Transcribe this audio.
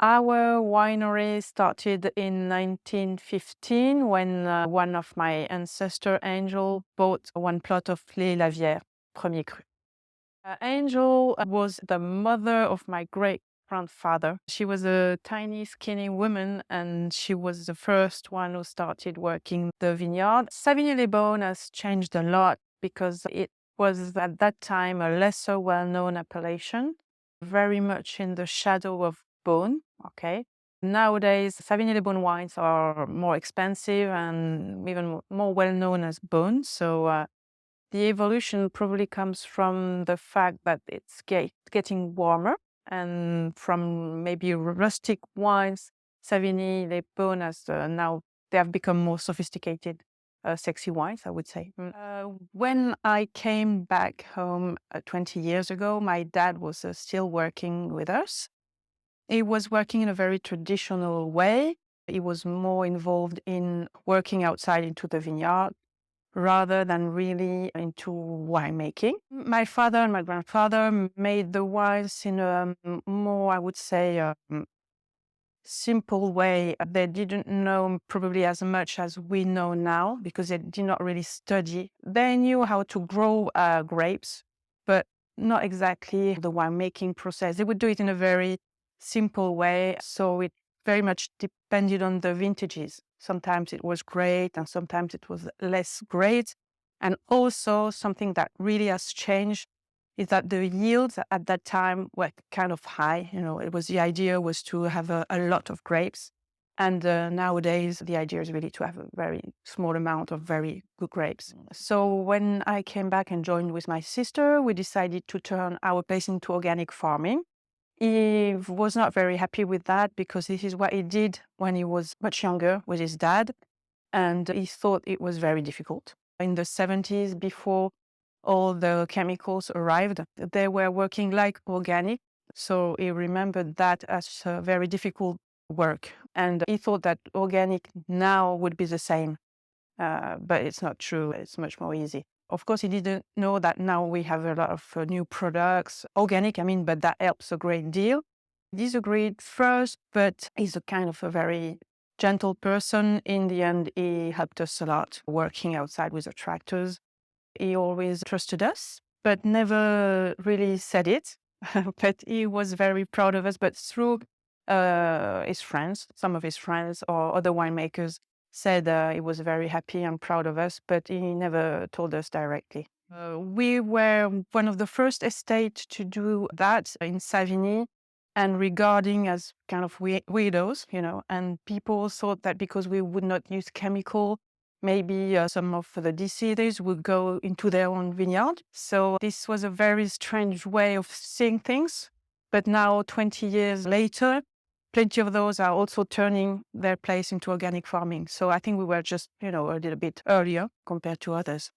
Our winery started in 1915 when one of my ancestor, Angel, bought one plot of Les Lavieres, Premier Cru. Angel was the mother of my great-grandfather. She was a tiny, skinny woman, and she was the first one who started working the vineyard. Savigny-Lès-Beaune has changed a lot because it was at that time a lesser well-known appellation, very much in the shadow of Beaune. Okay. Nowadays, Savigny-Lès-Beaune wines are more expensive and even more well-known as Beaune. So the evolution probably comes from the fact that it's getting warmer, and from maybe rustic wines, Savigny-Lès-Beaune has now they have become more sophisticated, sexy wines, I would say. When I came back home 20 years ago, my dad was still working with us. He was working in a very traditional way. He was more involved in working outside into the vineyard rather than really into winemaking. My father and my grandfather made the wines in a more, I would say, simple way. They didn't know probably as much as we know now because they did not really study. They knew how to grow grapes, but not exactly the winemaking process. They would do it in a very simple way. So it very much depended on the vintages. Sometimes it was great and sometimes it was less great. And also something that really has changed is that the yields at that time were kind of high. The idea was to have a lot of grapes. And nowadays, the idea is really to have a very small amount of very good grapes. So when I came back and joined with my sister, we decided to turn our place into organic farming. He was not very happy with that because this is what he did when he was much younger with his dad. And he thought it was very difficult. In the 70s, before all the chemicals arrived, they were working like organic. So he remembered that as a very difficult work. And he thought that organic now would be the same. But it's not true. It's much more easy. Of course, he didn't know that now we have a lot of new products, organic, but that helps a great deal. He disagreed first, but he's a kind of a very gentle person. In the end, he helped us a lot working outside with the tractors. He always trusted us, but never really said it. But he was very proud of us. But through his friends, some of his friends or other winemakers said he was very happy and proud of us, but he never told us directly. We were one of the first estates to do that in Savigny, and regarding as kind of weirdos, and people thought that because we would not use chemical, maybe some of the distilleries would go into their own vineyard. So this was a very strange way of seeing things. But now, 20 years later, plenty of those are also turning their place into organic farming. So I think we were just, a little bit earlier compared to others.